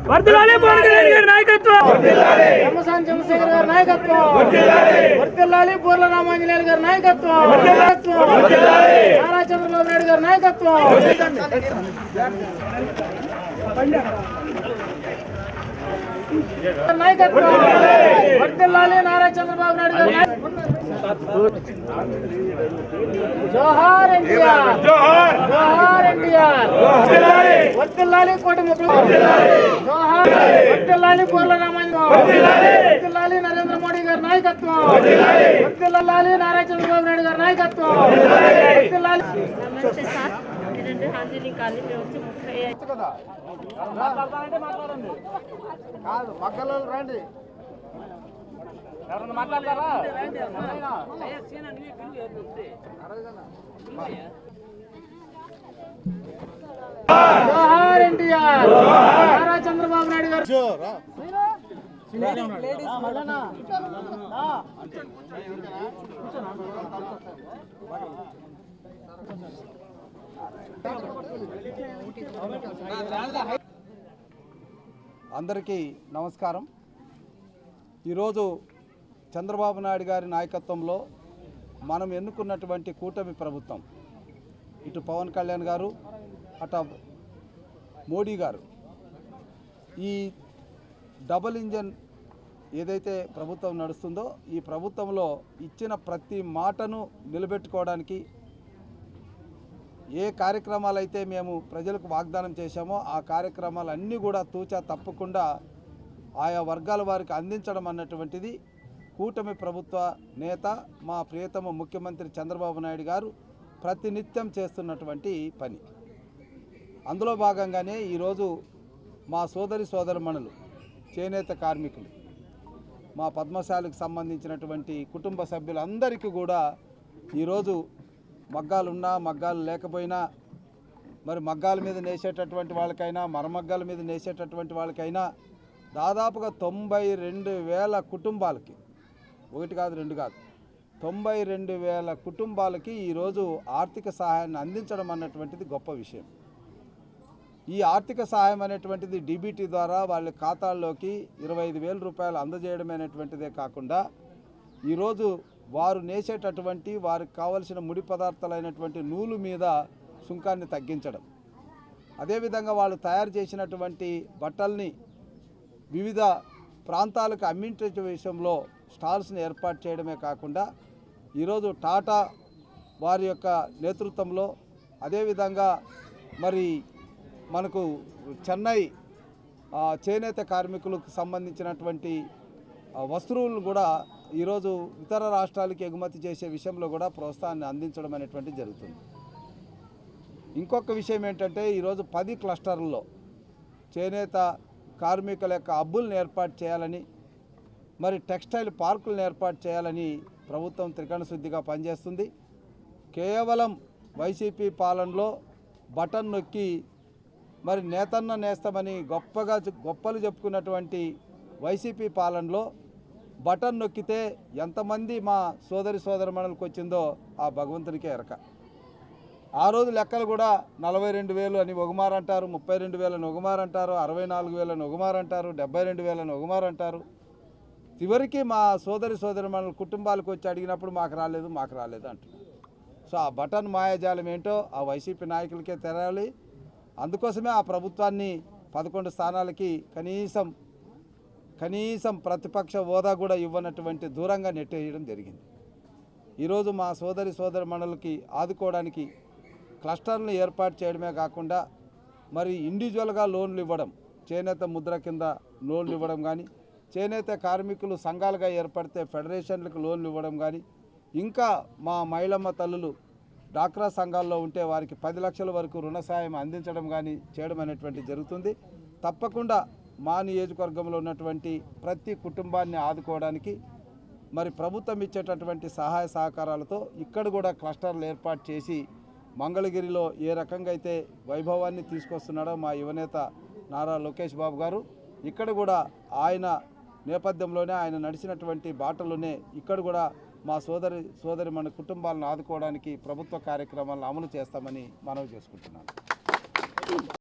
వర్ధిల్లాలి పవన్ కళ్యాణ్ గారి నాయకత్వం, యమసాని చంద్రశేఖర్ గారి నాయకత్వం, వర్ధిల్లాలి బూర్ల రామాంజనేయులు గారి నాయకత్వం, నారా చంద్రబాబు నాయుడు గారి నాయకత్వం, వర్ధిల్లాలి నారా చంద్రబాబు నాయుడు గారి జోహార్ ఎన్టీఆర్, జోహార్ ఎన్టీఆర్, వర్ధిల్లాలి కూటమి జోహార్, వర్ధిల్లాలి బూర్ల రామాంజనేయులు, వర్ధిల్లాలి నరేంద్ర మోడీ గారి నాయకత్వం, వర్ధిల్లాలి నారా చంద్రబాబు నాయుడు గారి నాయకత్వం, వర్ధిల్లాలి కాదు పక్కలో రండి ఎవరన్నా మాట్లాడతారా జోహార్ ఎన్టీఆర్, నారా చంద్రబాబు నాయుడు గారు అందరికీ నమస్కారం. ఈరోజు చంద్రబాబు నాయుడు గారి నాయకత్వంలో మనం ఎన్నుకున్నటువంటి కూటమి ప్రభుత్వం, ఇటు పవన్ కళ్యాణ్ గారు అటు మోడీ గారు, ఈ డబుల్ ఇంజన్ ఏదైతే ప్రభుత్వం నడుస్తుందో ఈ ప్రభుత్వంలో ఇచ్చిన ప్రతి మాటను నిలబెట్టుకోవడానికి ఏ కార్యక్రమాలు అయితే మేము ప్రజలకు వాగ్దానం చేశామో ఆ కార్యక్రమాలన్నీ కూడా తూచా తప్పకుండా ఆయా వర్గాల వారికి అందించడం అన్నటువంటిది కూటమి ప్రభుత్వ నేత మా ప్రియతమ ముఖ్యమంత్రి చంద్రబాబు నాయుడు గారు ప్రతినిత్యం చేస్తున్నటువంటి పని. అందులో భాగంగానే ఈరోజు మా సోదరిమణులు, చేనేత కార్మికులు, మా పద్మశాలకు సంబంధించినటువంటి కుటుంబ సభ్యులందరికీ కూడా ఈరోజు మగ్గాలున్నా మగ్గాలు లేకపోయినా, మరి మగ్గాల మీద నేసేటటువంటి వాళ్ళకైనా మరమగ్గాల మీద నేసేటటువంటి వాళ్ళకైనా దాదాపుగా 92,000 కుటుంబాలకి, ఒకటి కాదు రెండు కాదు 92,000 కుటుంబాలకి ఈరోజు ఆర్థిక సహాయాన్ని అందించడం అన్నటువంటిది గొప్ప విషయం. ఈ ఆర్థిక సహాయం అనేటువంటిది డీబీటీ ద్వారా వాళ్ళ ఖాతాల్లోకి 25,000 రూపాయలు అందజేయడమైనటువంటిదే కాకుండా ఈరోజు వారు నేసేటటువంటి వారికి కావలసిన ముడి పదార్థాలైనటువంటి నూలు మీద సుంకాన్ని తగ్గించడం, అదేవిధంగా వాళ్ళు తయారు చేసినటువంటి బట్టల్ని వివిధ ప్రాంతాలకు అమ్మించే విషయంలో స్టాల్స్ని ఏర్పాటు చేయడమే కాకుండా ఈరోజు టాటా వారి యొక్క నేతృత్వంలో, అదేవిధంగా మరి మనకు చెన్నై చేనేత కార్మికులకు సంబంధించినటువంటి వస్తువులను కూడా ఈరోజు ఇతర రాష్ట్రాలకి ఎగుమతి చేసే విషయంలో కూడా ప్రోత్సాహాన్ని అందించడం అనేటువంటిది జరుగుతుంది. ఇంకొక విషయం ఏంటంటే ఈరోజు 10 క్లస్టర్లలో చేనేత కార్మికుల యొక్క హబ్బులను ఏర్పాటు చేయాలని, మరి టెక్స్టైల్ పార్కులను ఏర్పాటు చేయాలని ప్రభుత్వం త్రికరణ శుద్ధిగా పనిచేస్తుంది. కేవలం వైసీపీ పాలనలో బటన్ నొక్కి మరి నేతన్న నేస్తామని గొప్పలు చెప్పుకున్నటువంటి వైసీపీ పాలనలో బటన్ నొక్కితే ఎంతమంది మా సోదరిమణులకు వచ్చిందో ఆ భగవంతునికే ఎరక. ఆ రోజు లెక్కలు కూడా 42,000 అని ఒకమారు అంటారు, 32,000 అని ఒకమారు అంటారు, 64,000 అని ఒకమారు అంటారు, 72,000 అని ఒకమారు అంటారు. చివరికి మా సోదరిమణుల కుటుంబాలకు వచ్చి అడిగినప్పుడు మాకు రాలేదు అంటున్నారు. సో ఆ బటన్ మాయాజాలం ఏంటో ఆ వైసీపీ నాయకులకే తెరాలి. అందుకోసమే ఆ ప్రభుత్వాన్ని 11 స్థానాలకి కనీసం ప్రతిపక్ష హోదా కూడా ఇవ్వనటువంటి దూరంగా నెట్టేయడం జరిగింది. ఈరోజు మా సోదరిమణులకి ఆదుకోవడానికి క్లస్టర్లను ఏర్పాటు చేయడమే కాకుండా మరి ఇండివిజువల్గా లోన్లు ఇవ్వడం, చేనేత ముద్ర కింద లోన్లు ఇవ్వడం కానీ, చేనేత కార్మికులు సంఘాలుగా ఏర్పడితే ఫెడరేషన్లకు లోన్లు ఇవ్వడం కానీ, ఇంకా మా మహిళమ్మ తల్లులు డాక్రా సంఘాల్లో ఉంటే వారికి 10 లక్షల వరకు రుణ సాయం అందించడం కానీ చేయడం అనేటువంటి జరుగుతుంది. తప్పకుండా మా నియోజకవర్గంలో ఉన్నటువంటి ప్రతి కుటుంబాన్ని ఆదుకోవడానికి మరి ప్రభుత్వం ఇచ్చేటటువంటి సహాయ సహకారాలతో ఇక్కడ కూడా క్లస్టర్లు ఏర్పాటు చేసి మంగళగిరిలో ఏ రకంగా అయితే వైభవాన్ని తీసుకొస్తున్నాడో మా యువనేత నారా లోకేష్ బాబు గారు ఇక్కడ కూడా ఆయన నేపథ్యంలోనే ఆయన నడిచినటువంటి బాటలోనే ఇక్కడ కూడా మా సోదరి మన కుటుంబాలను ఆదుకోవడానికి ప్రభుత్వ కార్యక్రమాలను అమలు చేస్తామని మనవి చేసుకుంటున్నాను.